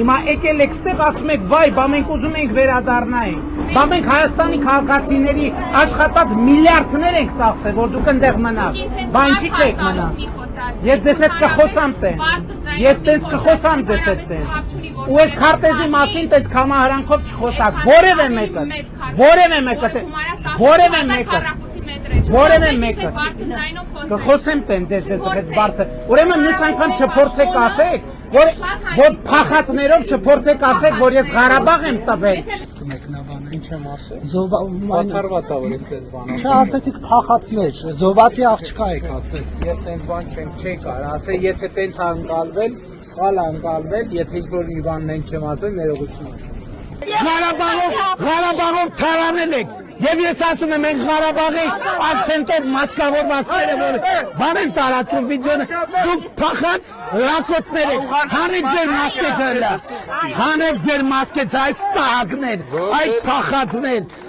Հիմա եկել եք ստեղ ասում եք վայ, բա մենք ուզում ենք վերադառնայինք։ Բա մենք Հայաստանի քաղաքացիների աշխատած միլիարդներ ենք ծախսել, որ դուք այնտեղ մնաք։ Բա ինչի՞ չեք մնա։ Ես ձեզ հետ կխոսամ տենց։ Ես տենց կխոսամ ձեզ հետ տենց։ Ու այս քարտեզի մասին տենց կամահարանքով չխոսակ։ Որևէ մեկը կխոսեմ տենց ձեզ հետ բարձր։ Ուրեմն մյուս անգամ չփորձեք ասեք, որ փախածներով չփորձեք ասեք, որ ես Ղարաբաղ եմ տվել։ Ինչ եմ ասել։ Բացառված է որ ես տենց բան ասեմ։ Չասեցիք փախածներ, զովացի աղջկա եք ասել։ Ես տենց բան չի կարող ասել, եթե տենց անկալվել, սխալ անկալվել, եթե ինչ-որ մի բան մենք չեմ ասել, ներողություն։ Ղարաբաղով թարանել եք։ Եվ ես ասում եմ ենք Ղարաբաղի ակցենտով մասկավորվածները, որ բան են տարածում վիդեոն, դուք փախած լակոտներ եք, հանեք ձեր մասկեթը, հանեք ձեր մասկեթը, այս տահակներ, այդ փախածներ։